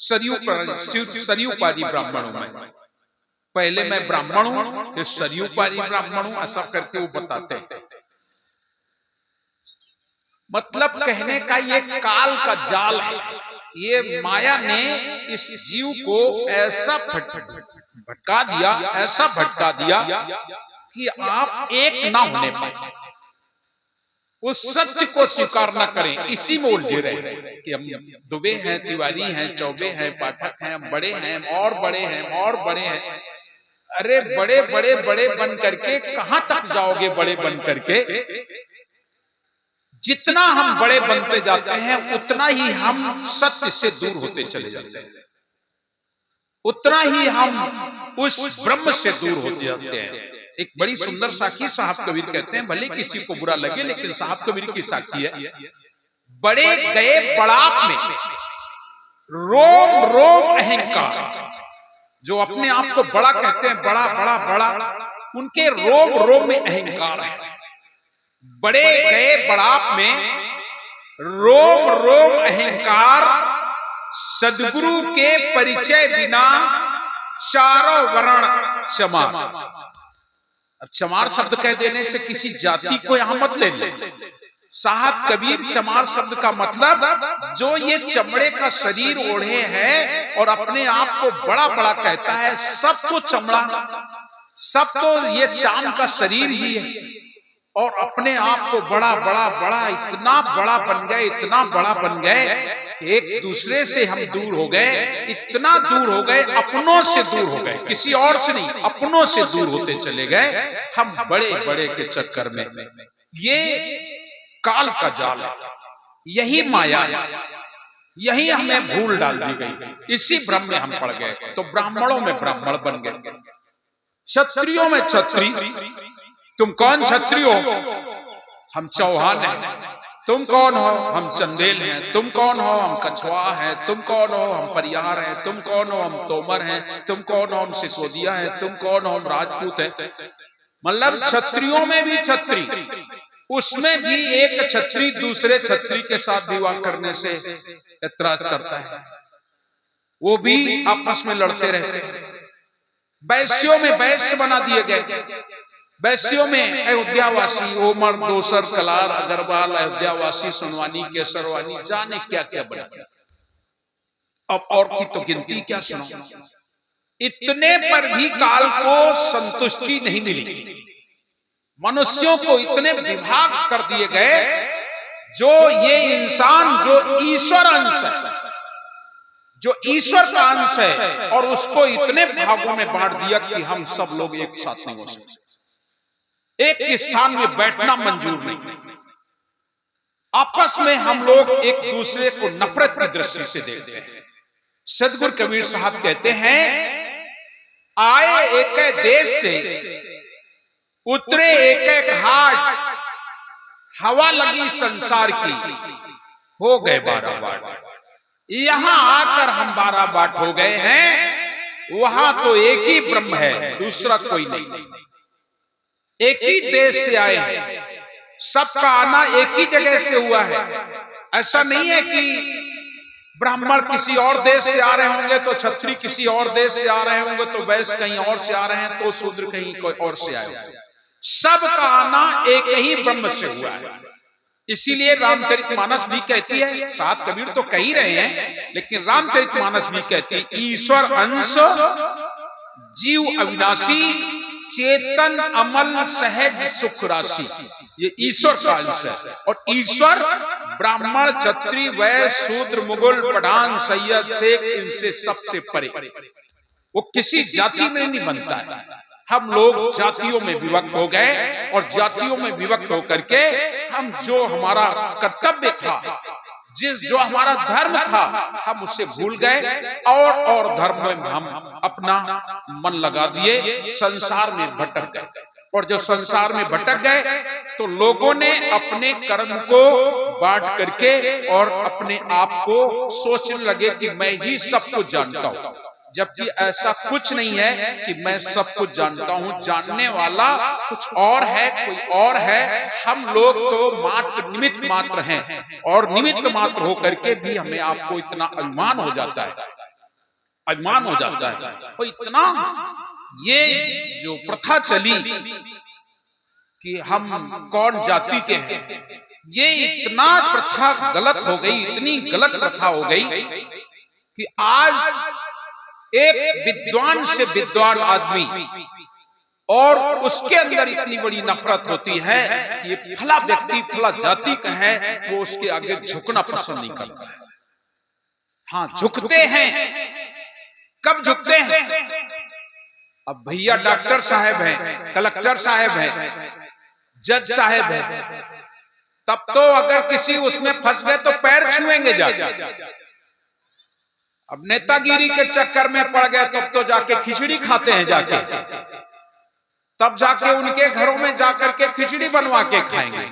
सरयूपादी ब्राह्मण हूं मैं, पहले मैं ब्राह्मण हूं फिर सरयूपादी ब्राह्मण हूं, ऐसा करके वो बताते हैं। मतलब कहने का ये काल का जाल है, ये माया ने इस जीव को ऐसा भटका दिया, ऐसा भटका दिया कि आप एक ना होने पाए, उस सत्य को स्वीकार न करें, इसी में उलझे रहे कि हम दुबे हैं, तिवारी हैं, चौबे हैं, पाठक हैं, हम बड़े हैं, और बड़े हैं, और बड़े हैं। अरे बड़े बड़े बड़े बन करके कहां तक जाओगे? बड़े बन करके जितना हम बड़े बनते जाते हैं उतना ही हम सत्य से दूर होते चले जाते हैं, उतना ही हम उस ब्रह्म से दूर होते जाते हैं। एक बड़ी सुंदर साखी साहब कबीर कहते हैं, भले किसी को बुरा लगे लेकिन साहब कबीर की साखी है। बड़े गए बड़ाप में रोम रोम अहंकार, जो अपने आप को बड़ा कहते हैं, बड़ा बड़ा बड़ा, उनके रोम रोम में अहंकार है। बड़े गए बड़ाप में रोम रोम अहंकार, सदगुरु के परिचय बिना चारों वर्ण चमार। अब चमार शब्द कह देने से किसी जाति को यहां मत ले ले। साहब कबीर चमार शब्द का मतलब जो ये चमड़े का शरीर ओढ़े है और अपने आप को बड़ा बड़ा कहता है, सब तो चमड़ा, सब तो ये चाम का शरीर ही है, और अपने आप को बड़ा बड़ा बड़ा, इतना बड़ा बन गए, इतना बड़ा बन गए कि एक दूसरे से हम दूर हो गए, इतना दूर हो गए, अपनों से दूर हो गए, किसी और से नहीं, अपनों से दूर होते चले गए हम बड़े बड़े के चक्कर में। ये काल का जाल है, यही माया है, यही हमें भूल डाल दी गई, इसी भ्रम में हम पड़ गए। तो ब्राह्मणों में ब्राह्मण बन गए, क्षत्रियों में क्षत्रिय। तुम कौन क्षत्रिय हो? हम चौहान हैं। तुम कौन हो? हम चंदेल हैं। तुम कौन हो? हम कछवा हैं। तुम कौन हो? हम परियार हैं। तुम कौन हो? हम तोमर हैं। तुम कौन हो? हम सिसोदिया हैं। तुम कौन हो? हम राजपूत हैं। मतलब क्षत्रियों में भी क्षत्रिय, उसमें भी एक क्षत्रिय दूसरे क्षत्रिय के साथ विवाह करने से ऐतराज करता है, वो भी आपस में लड़ते रहते हैं। वैश्यों में वैश्य बना दिए गए, वैश्यों में अयोध्यावासी, ओमर, दोसर, कलार, अग्रवाल, अयोध्यावासी, सुनवानी, केसरवानी, जाने क्या क्या बना। अब और की तो गिनती क्या सुनो। इतने पर भी काल को संतुष्टि नहीं मिली, मनुष्यों को इतने विभाग कर दिए गए, जो ये इंसान जो ईश्वर अंश है, जो ईश्वर का अंश है, और उसको इतने भागों में बांट दिया कि हम सब लोग एक साथ नहीं हो सकते, एक स्थान में बैठना मंजूर नहीं। आपस में हम लोग एक दूसरे को नफरत की दृष्टि से देखते हैं। सदगुरु कबीर साहब कहते हैं, आए एक देश से, उतरे एक घाट, हवा लगी संसार की, हो गए 12 बाट। यहां आकर हम 12 बाट हो गए हैं। वहां तो एक ही ब्रह्म है, दूसरा कोई नहीं। एक ही देश से आए हैं, सबका आना एक ही जगह से हुआ है। ऐसा नहीं है कि ब्राह्मण किसी और देश से आ रहे होंगे तो क्षत्रिय किसी और देश से आ रहे होंगे, तो वैश्य कहीं और से आ रहे हैं, तो शूद्र कहीं कोई और से आए। सबका आना एक ही ब्रह्म से हुआ है। इसीलिए रामचरितमानस भी कहती है, सात कबीर तो कह ही रहे हैं, लेकिन रामचरितमानस भी कहती है, ईश्वर अंश जीव अविनाशी, चेतन अमल सहज सुख राशि। ये ईश्वर का अंश है। और ईश्वर ब्राह्मण, क्षत्रिय, वैश्य, शूद्र, मुगल, पठान, सैयद, शेख, इनसे सबसे परे, वो किसी जाति में नहीं बनता है। हम लोग जातियों में विभक्त हो गए, और जातियों में विभक्त होकर के हम जो हमारा कर्तव्य था, जो हमारा धर्म था, हम उससे भूल गए, और धर्म में हम अपना मन लगा दिए, संसार में भटक गए। और जब संसार में भटक गए तो लोगों ने अपने कर्म को बांट करके और अपने आप को सोचने लगे कि मैं ही सब कुछ जानता हूं, जबकि ऐसा कुछ नहीं है कि मैं सब कुछ जानता हूं। जानने वाला कुछ और है, कोई और है। हम लोग तो मात्र निमित्त मात्र हैं, और निमित्त मात्र होकर के भी हमें आपको इतना अभिमान हो जाता है अभिमान हो जाता है। और इतना ये जो प्रथा चली कि हम कौन जाति के हैं, ये इतना प्रथा गलत हो गई, इतनी गलत प्रथा हो गई कि आज एक विद्वान से विद्वान आदमी और उसके अंदर इतनी बड़ी नफरत होती है कि ये फला व्यक्ति फला जाति का है, वो उसके आगे झुकना पसंद नहीं करता है। हाँ, झुकते हैं। कब झुकते हैं? अब भैया डॉक्टर साहब हैं, कलेक्टर साहब हैं, जज साहब हैं, तब तो अगर किसी उसमें फंस गए तो पैर छुएंगे जाके। अब नेतागिरी के चक्कर में पड़ गए तब तो जाके खिचड़ी खाते हैं जाके, तब जाके उनके घरों में जाकर के खिचड़ी बनवा के खाएंगे।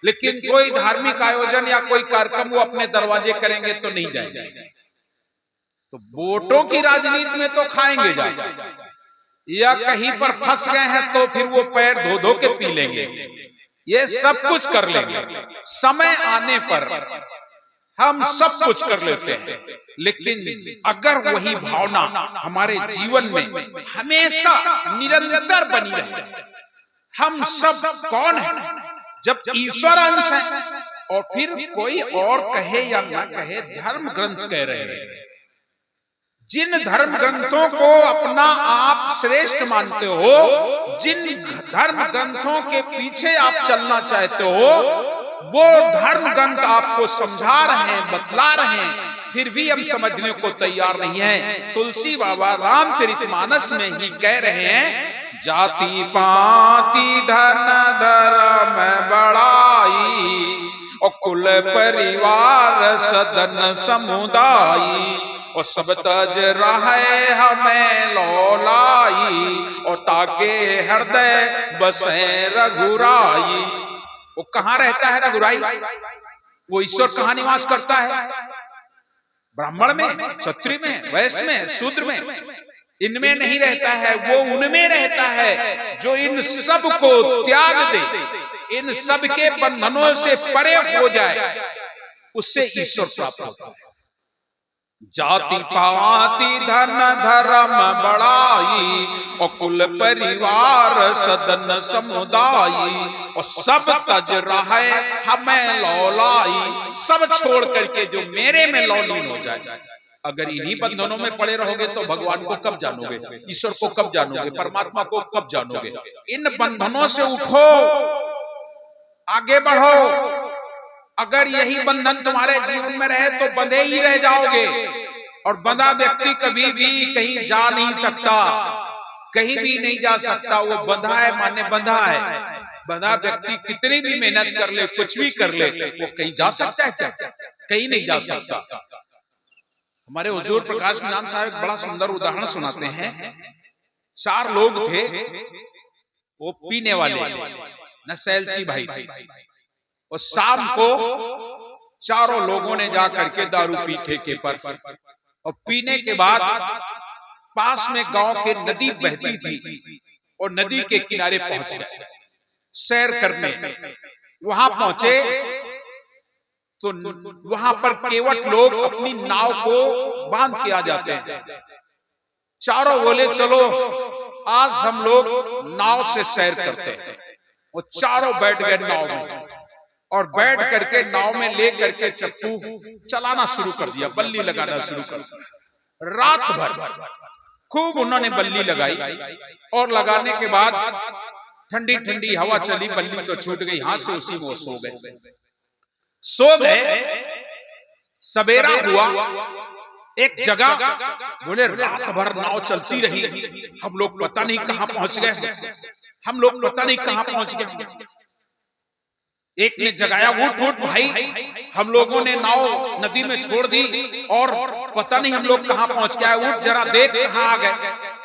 लेकिन कोई धार्मिक आयोजन या कोई कार्यक्रम वो अपने दरवाजे करेंगे तो नहीं जाएंगे। तो वोटों की राजनीति में तो खाएंगे जाके, या कहीं पर फंस गए हैं तो फिर वो पैर धो धो के पी लेंगे, ये सब कुछ कर लेंगे। समय आने पर हम सब कुछ कर लेते हैं, लेकिन अगर वही भावना हमारे जीवन में हमेशा निरंतर बनी रहे, हम सब कौन है? जब ईश्वर अंश है, और फिर कोई और कहे या ना कहे, धर्म ग्रंथ कह रहे हैं। जिन धर्म ग्रंथों को अपना आप श्रेष्ठ मानते हो, जिन धर्म ग्रंथों के पीछे आप चलना चाहते हो, वो धर्म ग्रंथ आपको समझा रहे हैं, बतला रहे हैं, फिर भी हम समझने को तैयार नहीं है। तुलसी बाबा रामचरितमानस में ही कह रहे हैं, जाति पाति धन धर्म बड़ाई, और कुल परिवार सदन समुदायी, और सब तज रहे हमें लौलाई, और ताके हृदय बसे रघुराई। वो कहाँ रहता है रघुराई? वो ईश्वर कहाँ निवास करता है? ब्राह्मण में, क्षत्रिय में, वैश्य में, शूद्र में? इनमें नहीं रहता है, वो उनमें रहता है जो इन सब को त्याग दे, इन सब के बंधनों से परे हो जाए, उससे ईश्वर प्राप्त होता है। जाति पाति धन धर्म बड़ाई, और कुल परिवार सदन समुदायी, और सब तज रहे हमें लौलाई, सब छोड़ करके जो मेरे में लौलीन हो जाए। अगर इन्हीं बंधनों में पड़े रहोगे तो भगवान को कब जानोगे, ईश्वर को कब जानोगे, परमात्मा को कब जानोगे? इन बंधनों से उठो, आगे बढ़ो। अगर यही बंधन तुम्हारे जीवन में रहे तो बंधे ही रह जाओगे, और बंधा व्यक्ति कभी भी कहीं जा नहीं सकता, कहीं भी नहीं जा सकता। वो बंधा है माने बंधा है। बंधा व्यक्ति कितनी भी मेहनत कर ले, कुछ भी कर ले, वो कहीं जा सकता है क्या? कहीं नहीं जा सकता। हमारे हुजूर प्रकाश मीनान साहब एक बड़ा सुंदर उदाहरण सुनाते हैं। 4 लोग थे, वो पीने वाले नशैलची भाई थे, और शाम को चारों लोगों ने जा करके दारू पी ठेके पर, और पीने के बाद पास में गांव के नदी बहती थी, और नदी के किनारे पहुंच गए सैर करने। वहां पहुंचे तो वहां पर केवट लोग अपनी नाव को बांध के आ जाते हैं। चारों बोले चलो आज हम लोग नाव से सैर करते हैं। वो चारों बैठ गए नाव में, और बैठ करके नाव में ले करके चप्पू चलाना शुरू कर दिया, बल्ली लगाना शुरू कर दिया। रात भर खूब उन्होंने बल्ली लगाई, और लगाने के बाद ठंडी ठंडी हवा चली, बल्ली तो छूट गई हाथ से, उसी में सो गए। सवेरा हुआ, एक जगह बोले रात भर नाव चलती रही, हम लोग पता नहीं कहां पहुंच गए, हम लोग पता नहीं कहां पहुंच गए। एक ने जगाया, उठ उठ भाई, हम लोगों ने नाव नदी में छोड़ दी और पता नहीं हम लोग कहां पहुंच गए, उठ जरा देख कहां आ गए।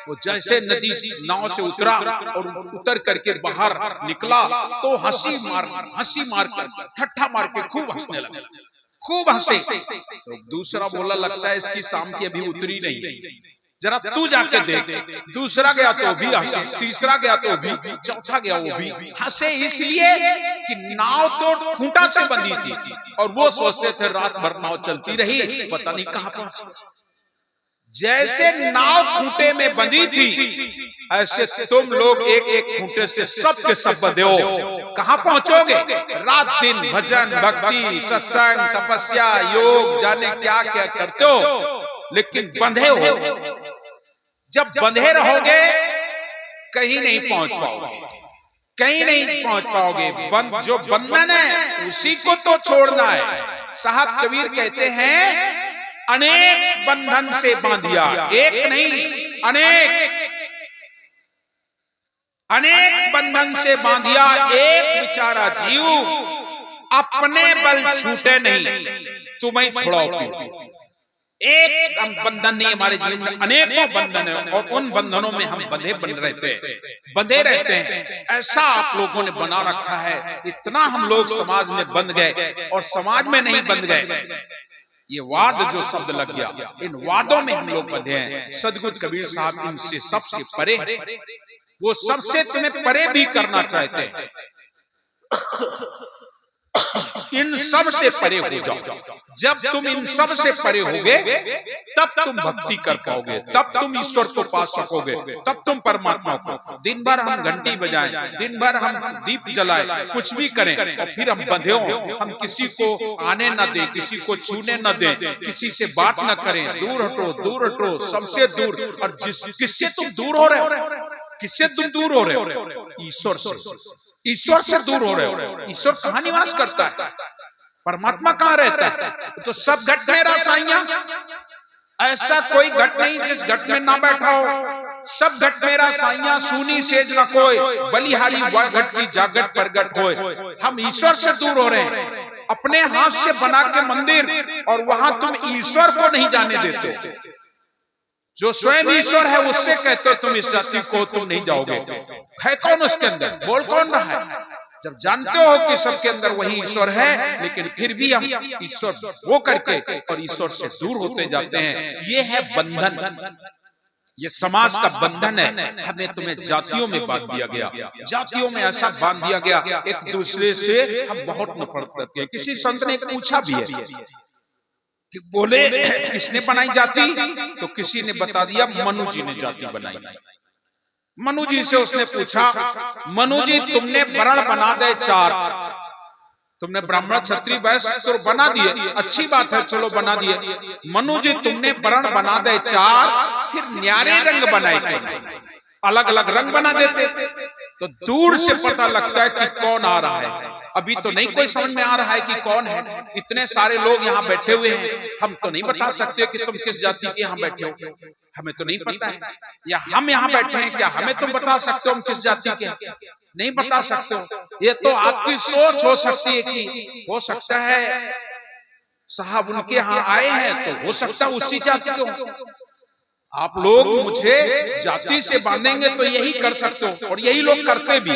वो जैसे नदी नाव से उतरा और उतर करके बाहर निकला तो हंसी मार कर ठट्ठा मार के खूब हंसने लगा, खूब हंसे। तो दूसरा बोला लगता है इसकी शाम की अभी उतरी नहीं, जरा तू जाके देख। दूसरा गया तो भी हंसे, तीसरा गया तो भी, चौथा गया वो भी हंसे, इसलिए कि नाव तो खूंटा से बंधी थी और वो सोचते थे रात भर नाव चलती रही, पता नहीं कहां पहुंची। जैसे नाव खूंटे में बंधी थी, ऐसे तुम लोग एक एक खूंटे से सब के सब बंधे हो। कहां पहुंचोगे? रात दिन भजन भक्ति सत्संग तपस्या योग जाने क्या क्या करते हो, लेकिन बंधे हो। जब बंधे रहोगे कहीं नहीं पहुंच पाओगे, कहीं नहीं पहुंच पाओगे। जो बंधन है उसी को तो छोड़ना है। साहब कबीर कहते हैं अनेक बंधन से बांधिया, एक नहीं अनेक बंधन से बांधिया, एक बेचारा जीव अपने बल छूटे नहीं, तुम्हें छुड़ाओ। एक बंधन नहीं, हमारे जीवन में अनेकों बंधन है और उन बंधनों में हम बंधे रहते हैं। ऐसा आप लोगों ने बना रखा है, इतना हम लोग समाज में बंध गए और समाज में नहीं बंध गए। ये वाद जो शब्द लग गया, इन वादों में हम लोग बंधे हैं। सदगुरु कबीर साहब इनसे सबसे परे, वो सबसे तुम्हें परे भी करना चाहते हैं। इन सब से परे हो जाओ। जब तुम इन सब से परे होगे तब तुम भक्ति कर पाओगे, तब तुम ईश्वर को पा सकोगे, तब तुम परमात्मा को। दिन भर हम घंटी बजाएं, दिन भर हम दीप जलाएं, कुछ भी करें और फिर हम बंधे हो, हम किसी को आने न दें, किसी को छूने न दें, किसी से बात न करें, दूर हटो सबसे दूर। और किससे तुम दूर हो रहे हो? किससे तुम दूर हो रहे हो? ईश्वर से दूर हो रहे हो। ईश्वर कहाँ निवास करता है? परमात्मा कहाँ रहता है? तो सब घट में रासाइयां, ऐसा कोई घट नहीं जिस घट में ना बैठा हो। सब घट में रासाइयां, सूनी सेज न कोई, बलिहारी घट की जागट परगट कोई। हम ईश्वर से दूर हो रहे हैं, अपने हाथ से बना के मंदिर, और वहां तुम ईश्वर को नहीं जाने देते। जो स्वयं ईश्वर है उससे कहते हो तुम इस जाति को तुम नहीं जाओगे। है कौन उसके अंदर? बोल कौन रहा है? जब जानते हो कि सबके अंदर वही ईश्वर है, लेकिन फिर भी हम ईश्वर वो करके और ईश्वर से दूर होते जाते हैं। ये है बंधन, ये समाज का बंधन है। हमें तुम्हें जातियों में बांध दिया गया, जातियों में ऐसा बांध दिया गया, एक दूसरे से हम बहुत नफरत करते हैं। किसी संत ने पूछा भी है कि बोले किसने बनाई जाति, तो किसी ने बता दिया मनु जी ने जाति बनाई। मनु जी से उसने पूछा, मनु जी तुमने वर्ण बना दे चार, तुमने ब्राह्मण क्षत्रिय वैश्य तो बना दिए, अच्छी बात है, चलो बना दिए। मनु जी तुमने वर्ण बना दे चार, फिर न्यारे रंग बनाए, अलग अलग रंग बना देते, तो दूर से पता लगता है कि कौन आ रहा है। अभी तो नहीं कोई समझ में आ रहा है कि कौन है। इतने सारे लोग यहाँ बैठे हुए हैं, हम तो नहीं बता सकते कि तुम किस जाति के यहाँ बैठे हो, हमें तो नहीं पता है। या हम यहाँ बैठे हैं, क्या हमें तुम बता सकते हो हम किस जाति के? नहीं बता सकते हो। ये तो आपकी सोच हो सकती है कि हो सकता है साहब उनके यहाँ आए हैं तो हो सकता है उसी जाति के हो। आप लोग मुझे जाति से बांधेंगे तो यही कर सकते हो, और यही लोग करते भी,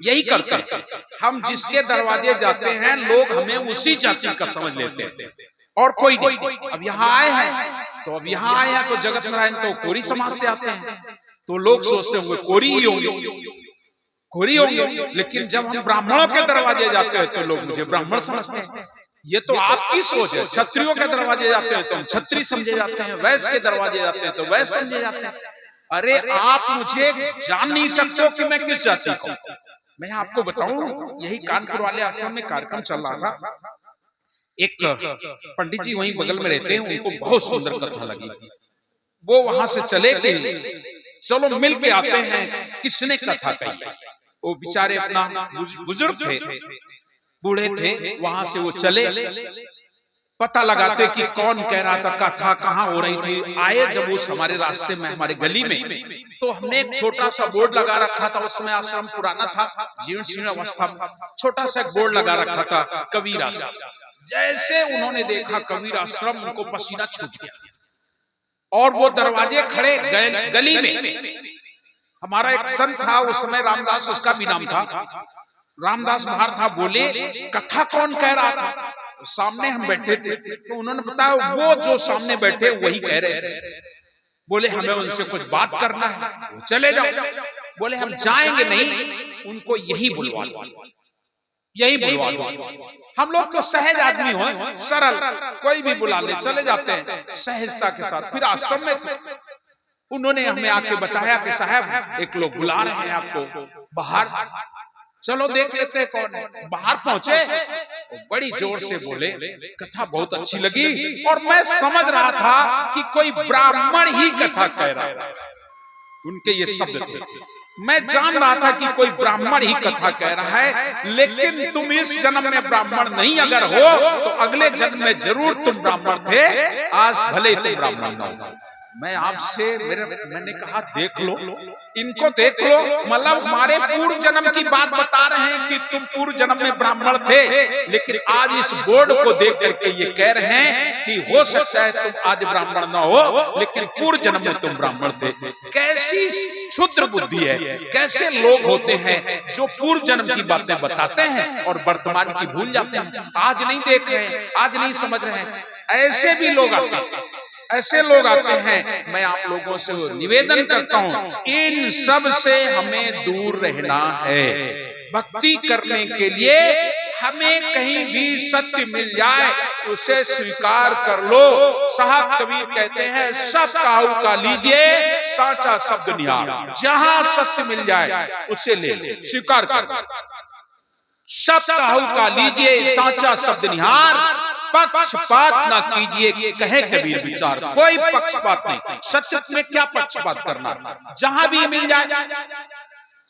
यही करते। हम जिसके दरवाजे जाते हैं लोग हमें उसी जाति का समझ लेते हैं और कोई नहीं। अब यहाँ आए हैं तो अब यहाँ आए हैं तो जगत नारायण तो कोरी समाज से आते हैं, तो लोग सोचते होंगे कोरी ही होंगे, लेकिन जब हम ब्राह्मणों के दरवाजे जाते हैं तो लोग मुझे ब्राह्मण समझते हैं। ये तो आपकी सोच है। क्षत्रियों के दरवाजे जाते हैं तो हम क्षत्रिय समझे जाते हैं, वैश्य के दरवाजे जाते हैं तो वैश्य समझे जाते हैं। अरे आप मुझे जान नहीं सकते हो कि मैं किस जाति का हूं। मैं आपको बताऊं, यही कानपुर वाले आश्रम में कार्यक्रम चल रहा था, एक पंडित जी वहीं बगल में रहते हैं, उनको बहुत सुंदर कथा लगी। वो वहां से चले गए, चलो मिल के आते हैं किसने कथा कही। वो बेचारे अपना बुजुर्ग थे, बूढ़े थे, वहां से वो चले पता लगाते कि कौन कह रहा था, कथा कहाँ हो रही थी। आए जब उस हमारे रास्ते में, हमारे गली में, तो हमने एक छोटा सा बोर्ड लगा रखा था। उस समय आश्रम पुराना था, जीर्ण शीर्ण अवस्था में, छोटा सा एक बोर्ड लगा रखा था, कबीर आश्रम। जैसे उन्होंने देखा कबीर आश्रम, उनको पसीना छूट गया और वो दरवाजे खड़े गए गली में। हमारा एक संत था उस समय, रामदास उसका भी नाम था, रामदास बाहर था। बोले कथा कौन कह रहा था? सामने हम बैठे थे, तो उन्होंने बताया वो जो सामने बैठे वही कह रहे थे। बोले हमें उनसे कुछ बात करना है, वो चले जाओ। बोले हम जाएंगे नहीं, उनको यही बुलवा दो। यही बुलवा दो। हम लोग तो सहज आदमी हो, सरल, कोई भी बुला ले चले जाते हैं सहजता के साथ। फिर आश्रम में उन्होंने हमें आके बताया कि साहब एक लोग बुला रहे हैं आपको बाहर, चलो देख लेते हैं कौन है। बाहर पहुंचे तो बड़ी जोर से बोले, कथा बहुत अच्छी लगी और मैं समझ रहा था कि कोई ब्राह्मण ही कथा कह रहा है, उनके ये शब्द थे। मैं जान रहा था कि कोई ब्राह्मण ही कथा कह रहा है, लेकिन तुम इस जन्म में ब्राह्मण नहीं अगर हो तो अगले जन्म में जरूर तुम ब्राह्मण थे, आज भले तुम ब्राह्मण ना हो। मैं आपसे मैंने कहा देख लो, इनको देख लो, मतलब हमारे पूर्व जन्म की बात बता रहे हैं कि तुम पूर्व जन्म में ब्राह्मण थे, लेकिन आज इस बोर्ड को देख करके ये कह रहे हैं कि हो सकता है तुम आज ब्राह्मण ना हो, लेकिन पूर्व जन्म में तुम ब्राह्मण थे। कैसी क्षुद्र बुद्धि है, कैसे लोग होते हैं जो पूर्व जन्म की बातें बताते हैं और वर्तमान की भूल जाते हैं। आज नहीं देख रहे हैं, आज नहीं समझ रहे हैं, ऐसे भी लोग आते हैं, ऐसे लोग आते हैं। मैं आप लोगों से निवेदन करता हूं, इन सब से हमें दूर रहना है। भक्ति करने के लिए हमें कहीं भी सत्य मिल जाए उसे स्वीकार कर लो। साहब कबीर कहते हैं, सब काहू का लीजिए साचा शब्द निहार, जहां सत्य मिल जाए उसे ले लो, स्वीकार कर। सब काहू का लीजिए साचा शब्द निहार, पक्षपात ना कीजिए कहे कबीर विचार। कोई पक्षपात नहीं, सत्य में क्या पक्षपात करना, जहां भी मिल जाए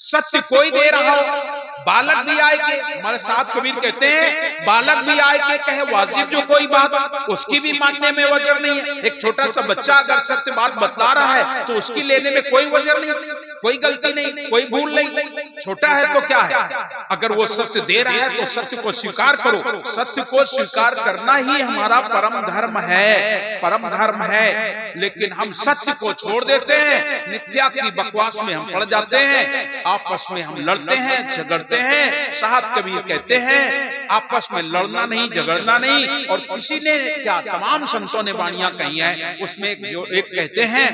सत्य कोई दे रहा हो, बालक भी आए के, हमारे साथ कबीर कहते हैं बालक भी आए के कहे वाजिब जो कोई बात, उसकी भी मानने में वजर नहीं है। एक छोटा सा बच्चा अगर सत्य बात बतला रहा है तो उसकी लेने में कोई वजर नहीं, कोई गलती नहीं, कोई भूल नहीं। छोटा है तो क्या है, अगर वो सत्य दे रहा है तो सत्य को स्वीकार करो। सत्य को स्वीकार करना ही हमारा परम धर्म है, परम धर्म है। लेकिन हम सत्य को छोड़ देते हैं, मिथ्या की बकवास में हम पड़ जाते हैं, आपस में हम लड़ते हैं, झगड़ते हैं। साहब कबीर कहते हैं आपस में लड़ना नहीं, झगड़ना नहीं। और किसी ने क्या, तमाम संतों ने वाणियां कही हैं, उसमें एक कहते हैं,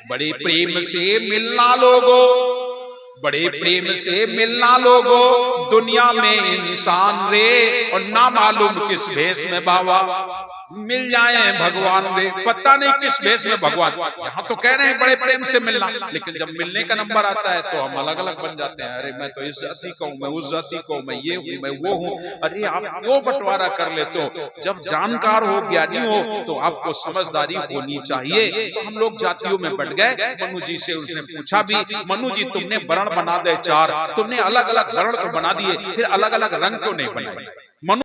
बड़े प्रेम से मिलना लोगो, बड़े प्रेम से मिलना लोगो, दुनिया में इंसान रे, और ना मालूम किस भेष में बाबा मिल जाए भगवान रे। पता नहीं किस भेष में भगवान, यहाँ तो कह रहे हैं बड़े प्रेम से मिलना, लेकिन जब मिलने का नंबर आता है तो हम अलग अलग बन जाते हैं। अरे मैं तो इस जाति का हूँ, मैं उस जाति को, मैं ये हूँ, मैं वो हूँ। अरे आप क्यों बंटवारा कर लेते हो? जब जानकार हो, ज्ञानी हो, तो आपको समझदारी होनी चाहिए। तो हम लोग जातियों में बट गए। मनु जी से उसने पूछा भी, मनु जी तुमने वर्ण बना दे चार, तुमने अलग अलग वर्ण तो बना दिए, फिर अलग अलग रंग क्यों नहीं बनाए?